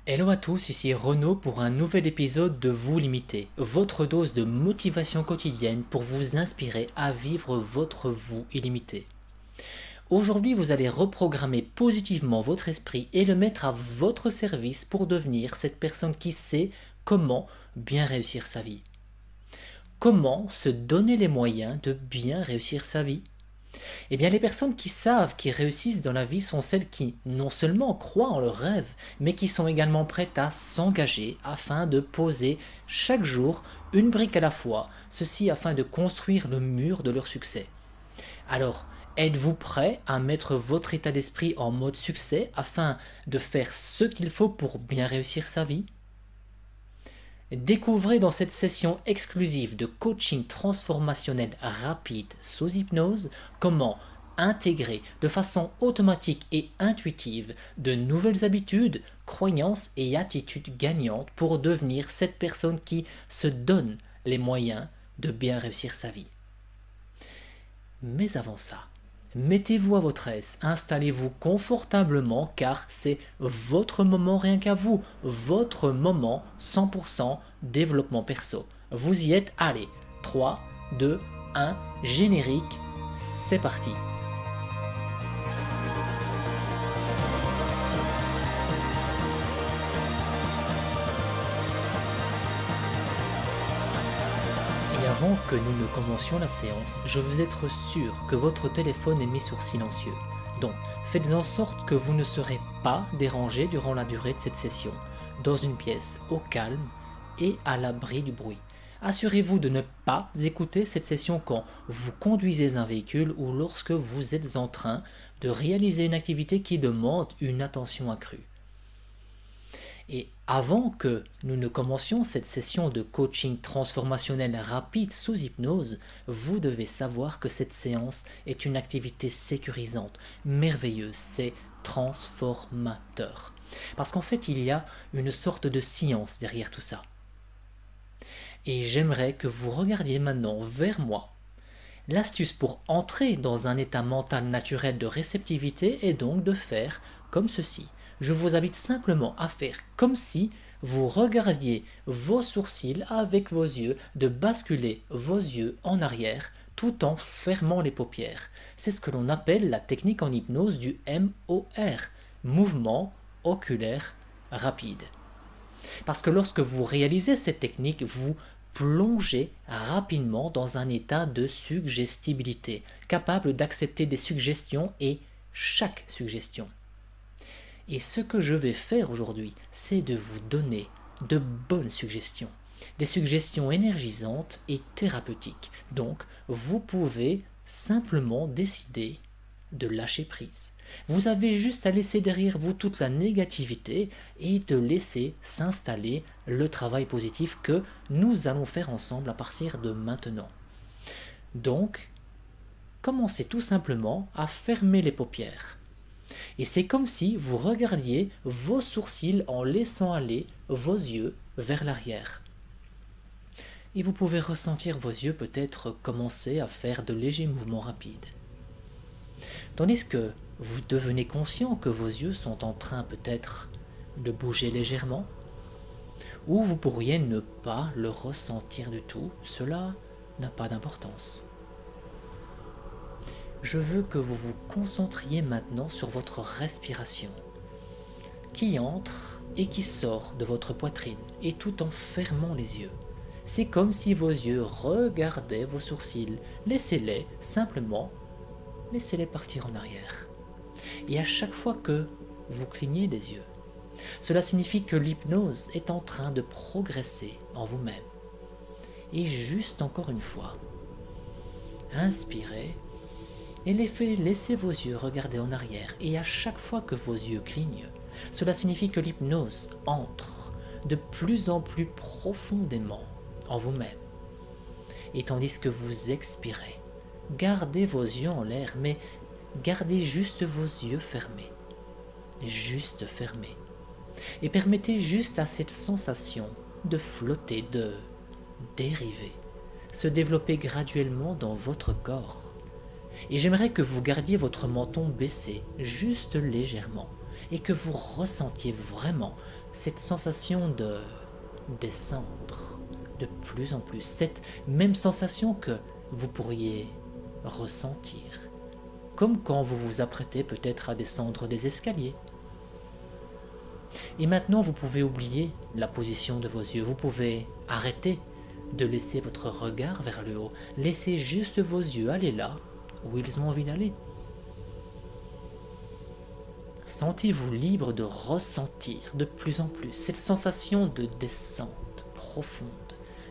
Hello à tous, ici Renaud pour un nouvel épisode de Vous Limiter, votre dose de motivation quotidienne pour vous inspirer à vivre votre vous illimité. Aujourd'hui, vous allez reprogrammer positivement votre esprit et le mettre à votre service pour devenir cette personne qui sait comment bien réussir sa vie. Comment se donner les moyens de bien réussir sa vie? Eh bien, les personnes qui savent qu'ils réussissent dans la vie sont celles qui, non seulement croient en leurs rêves, mais qui sont également prêtes à s'engager afin de poser chaque jour une brique à la fois, ceci afin de construire le mur de leur succès. Alors, êtes-vous prêt à mettre votre état d'esprit en mode succès afin de faire ce qu'il faut pour bien réussir sa vie? Découvrez dans cette session exclusive de coaching transformationnel rapide sous hypnose comment intégrer de façon automatique et intuitive de nouvelles habitudes, croyances et attitudes gagnantes pour devenir cette personne qui se donne les moyens de bien réussir sa vie. Mais avant ça, mettez-vous à votre aise, installez-vous confortablement car c'est votre moment rien qu'à vous, votre moment 100% développement perso. Vous y êtes, allez, 3, 2, 1, générique, c'est parti. Et avant que nous ne commencions la séance, je veux être sûr que votre téléphone est mis sur silencieux. Donc, faites en sorte que vous ne serez pas dérangé durant la durée de cette session, dans une pièce au calme et à l'abri du bruit. Assurez-vous de ne pas écouter cette session quand vous conduisez un véhicule ou lorsque vous êtes en train de réaliser une activité qui demande une attention accrue. Et avant que nous ne commencions cette session de coaching transformationnel rapide sous hypnose, vous devez savoir que cette séance est une activité sécurisante, merveilleuse, c'est transformateur. Parce qu'en fait, il y a une sorte de science derrière tout ça. Et j'aimerais que vous regardiez maintenant vers moi. L'astuce pour entrer dans un état mental naturel de réceptivité est donc de faire comme ceci. Je vous invite simplement à faire comme si vous regardiez vos sourcils avec vos yeux, de basculer vos yeux en arrière tout en fermant les paupières. C'est ce que l'on appelle la technique en hypnose du MOR, mouvement oculaire rapide. Parce que lorsque vous réalisez cette technique, vous plongez rapidement dans un état de suggestibilité, capable d'accepter des suggestions et chaque suggestion. Et ce que je vais faire aujourd'hui, c'est de vous donner de bonnes suggestions, des suggestions énergisantes et thérapeutiques. Donc, vous pouvez simplement décider de lâcher prise. Vous avez juste à laisser derrière vous toute la négativité et de laisser s'installer le travail positif que nous allons faire ensemble à partir de maintenant. Donc, commencez tout simplement à fermer les paupières. Et c'est comme si vous regardiez vos sourcils en laissant aller vos yeux vers l'arrière. Et vous pouvez ressentir vos yeux peut-être commencer à faire de légers mouvements rapides. Tandis que vous devenez conscient que vos yeux sont en train peut-être de bouger légèrement, ou vous pourriez ne pas le ressentir du tout, cela n'a pas d'importance. Je veux que vous vous concentriez maintenant sur votre respiration, qui entre et qui sort de votre poitrine, et tout en fermant les yeux. C'est comme si vos yeux regardaient vos sourcils, laissez-les simplement, laissez-les partir en arrière. Et à chaque fois que vous clignez des yeux, cela signifie que l'hypnose est en train de progresser en vous-même. Et juste encore une fois, inspirez et laissez vos yeux regarder en arrière. Et à chaque fois que vos yeux clignent, cela signifie que l'hypnose entre de plus en plus profondément en vous-même. Et tandis que vous expirez, gardez vos yeux en l'air, mais gardez juste vos yeux fermés. Juste fermés. Et permettez juste à cette sensation de flotter, de dériver, se développer graduellement dans votre corps. Et j'aimerais que vous gardiez votre menton baissé, juste légèrement, et que vous ressentiez vraiment cette sensation de descendre de plus en plus, cette même sensation que vous pourriez ressentir, comme quand vous vous apprêtez peut-être à descendre des escaliers. Et maintenant, vous pouvez oublier la position de vos yeux, vous pouvez arrêter de laisser votre regard vers le haut, laissez juste vos yeux aller là où ils ont envie d'aller. Sentez-vous libre de ressentir de plus en plus cette sensation de descente profonde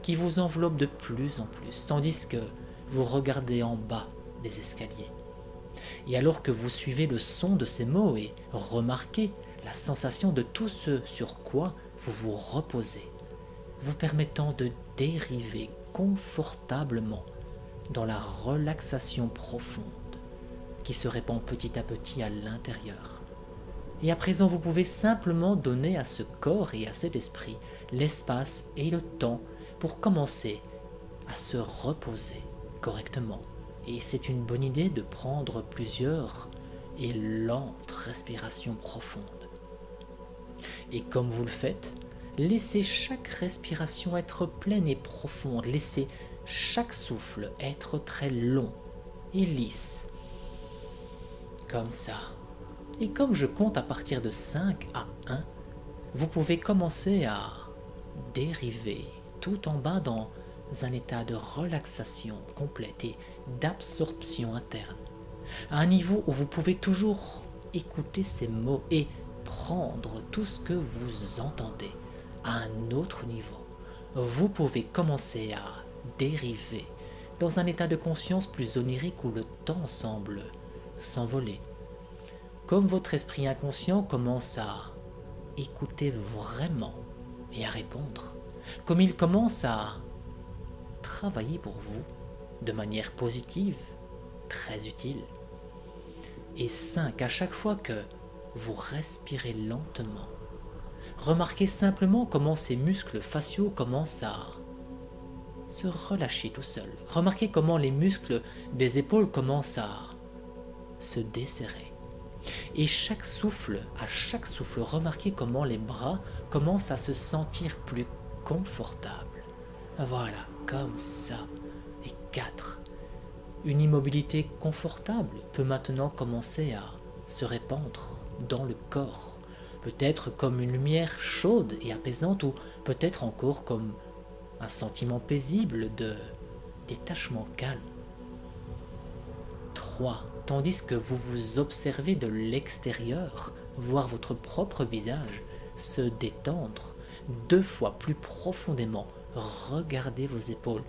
qui vous enveloppe de plus en plus, tandis que vous regardez en bas des escaliers. Et alors que vous suivez le son de ces mots et remarquez la sensation de tout ce sur quoi vous vous reposez, vous permettant de dériver confortablement dans la relaxation profonde qui se répand petit à petit à l'intérieur. Et à présent, vous pouvez simplement donner à ce corps et à cet esprit l'espace et le temps pour commencer à se reposer correctement. Et c'est une bonne idée de prendre plusieurs et lentes respirations profondes. Et comme vous le faites, laissez chaque respiration être pleine et profonde, laissez chaque souffle être très long et lisse. Comme ça. Et comme je compte à partir de 5 à 1, vous pouvez commencer à dériver tout en bas dans un état de relaxation complète et d'absorption interne, à un niveau où vous pouvez toujours écouter ces mots et prendre tout ce que vous entendez à un autre niveau. Vous pouvez commencer à dériver dans un état de conscience plus onirique où le temps semble s'envoler. Comme votre esprit inconscient commence à écouter vraiment et à répondre, comme il commence à travailler pour vous de manière positive, très utile. Et 5, à chaque fois que vous respirez lentement, remarquez simplement comment ces muscles faciaux commencent à se relâcher tout seuls. Remarquez comment les muscles des épaules commencent à se desserrer. Et à chaque souffle, remarquez comment les bras commencent à se sentir plus confortables. Voilà, comme ça. Et 4. Une immobilité confortable peut maintenant commencer à se répandre dans le corps. Peut-être comme une lumière chaude et apaisante, ou peut-être encore comme un sentiment paisible de détachement calme. 3. Tandis que vous vous observez de l'extérieur, voir votre propre visage se détendre 2 fois plus profondément, regardez vos épaules,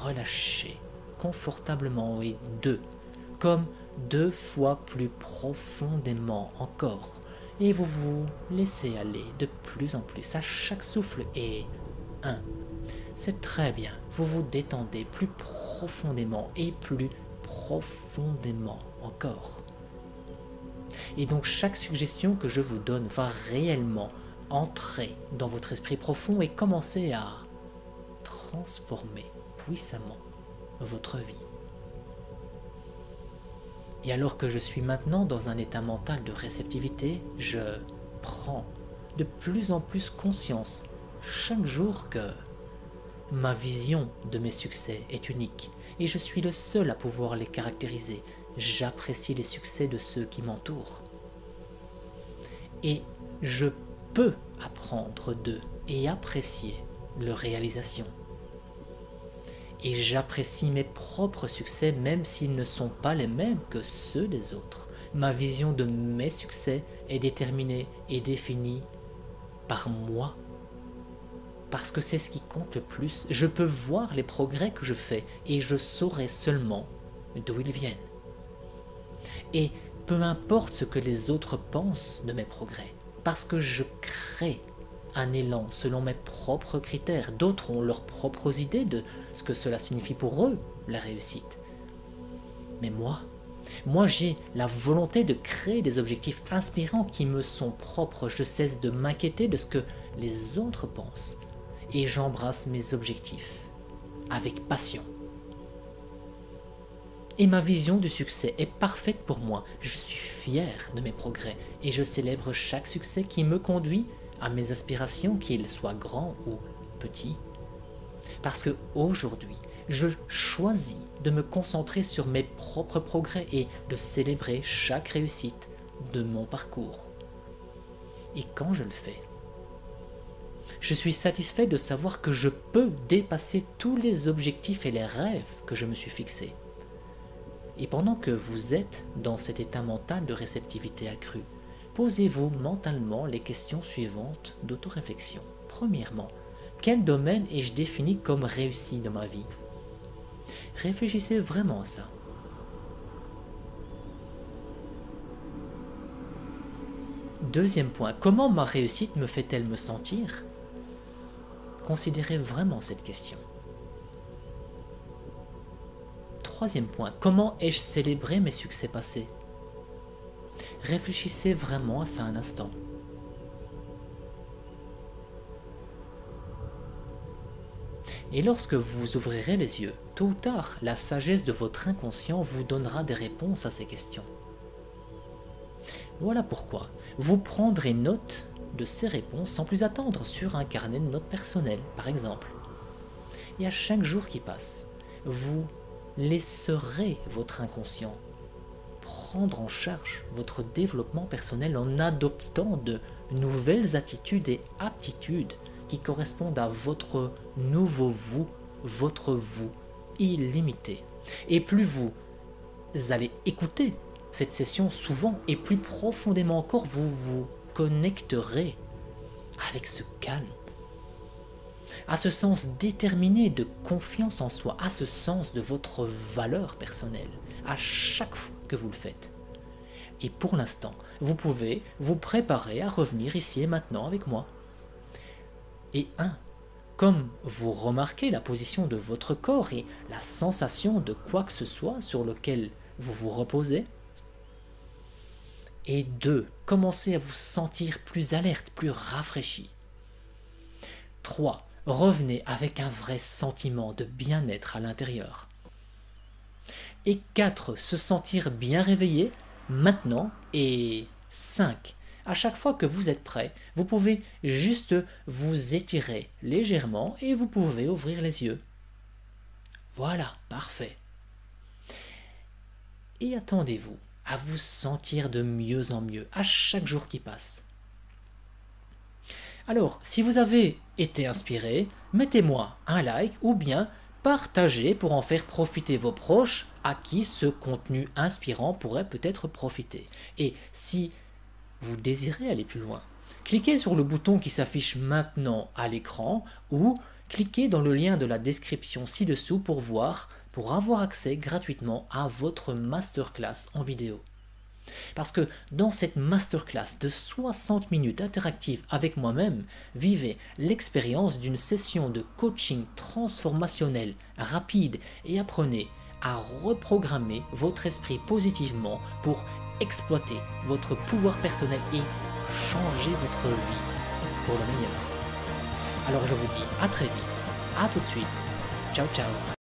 relâchez confortablement, et 2, comme 2 fois plus profondément encore, et vous vous laissez aller de plus en plus à chaque souffle, et 1. C'est très bien, vous vous détendez plus profondément et plus profondément encore. Et donc chaque suggestion que je vous donne va réellement entrer dans votre esprit profond et commencer à transformer puissamment votre vie. Et alors que je suis maintenant dans un état mental de réceptivité, je prends de plus en plus conscience chaque jour que ma vision de mes succès est unique et je suis le seul à pouvoir les caractériser. J'apprécie les succès de ceux qui m'entourent. Et je peux apprendre d'eux et apprécier leur réalisation. Et j'apprécie mes propres succès même s'ils ne sont pas les mêmes que ceux des autres. Ma vision de mes succès est déterminée et définie par moi. Parce que c'est ce qui compte le plus. Je peux voir les progrès que je fais et je saurai seulement d'où ils viennent. Et peu importe ce que les autres pensent de mes progrès, parce que je crée un élan selon mes propres critères. D'autres ont leurs propres idées de ce que cela signifie pour eux, la réussite. Mais moi j'ai la volonté de créer des objectifs inspirants qui me sont propres. Je cesse de m'inquiéter de ce que les autres pensent et j'embrasse mes objectifs avec passion. Et ma vision du succès est parfaite pour moi. Je suis fier de mes progrès et je célèbre chaque succès qui me conduit à mes aspirations, qu'ils soient grands ou petits. Parce que aujourd'hui, je choisis de me concentrer sur mes propres progrès et de célébrer chaque réussite de mon parcours. Et quand je le fais, je suis satisfait de savoir que je peux dépasser tous les objectifs et les rêves que je me suis fixés. Et pendant que vous êtes dans cet état mental de réceptivité accrue, posez-vous mentalement les questions suivantes d'autoréflexion. Premièrement, quel domaine ai-je défini comme réussi dans ma vie? Réfléchissez vraiment à ça. Deuxième point, comment ma réussite me fait-elle me sentir? Considérez vraiment cette question. Troisième point, comment ai-je célébré mes succès passés? Réfléchissez vraiment à ça un instant. Et lorsque vous ouvrirez les yeux, tôt ou tard, la sagesse de votre inconscient vous donnera des réponses à ces questions. Voilà pourquoi vous prendrez note de ces réponses sans plus attendre sur un carnet de notes personnel, par exemple. Et à chaque jour qui passe, vous laisserez votre inconscient prendre en charge votre développement personnel en adoptant de nouvelles attitudes et aptitudes qui correspondent à votre nouveau vous, votre vous illimité. Et plus vous allez écouter cette session souvent et plus profondément encore, vous vous connecterez avec ce calme, à ce sens déterminé de confiance en soi, à ce sens de votre valeur personnelle, à chaque fois que vous le faites. Et pour l'instant, vous pouvez vous préparer à revenir ici et maintenant avec moi. Et comme vous remarquez la position de votre corps et la sensation de quoi que ce soit sur lequel vous vous reposez. Et 2, commencez à vous sentir plus alerte, plus rafraîchi. 3, revenez avec un vrai sentiment de bien-être à l'intérieur. Et 4, se sentir bien réveillé maintenant. Et 5, à chaque fois que vous êtes prêt, vous pouvez juste vous étirer légèrement et vous pouvez ouvrir les yeux. Voilà, parfait. Et attendez-vous à vous sentir de mieux en mieux à chaque jour qui passe. Alors, si vous avez été inspiré, mettez-moi un like ou bien partagez pour en faire profiter vos proches à qui ce contenu inspirant pourrait peut-être profiter. Et si vous désirez aller plus loin, cliquez sur le bouton qui s'affiche maintenant à l'écran ou cliquez dans le lien de la description ci-dessous pour avoir accès gratuitement à votre masterclass en vidéo. Parce que dans cette masterclass de 60 minutes interactive avec moi-même, vivez l'expérience d'une session de coaching transformationnel rapide et apprenez à reprogrammer votre esprit positivement pour exploiter votre pouvoir personnel et changer votre vie pour le meilleur. Alors je vous dis à très vite, à tout de suite, ciao ciao.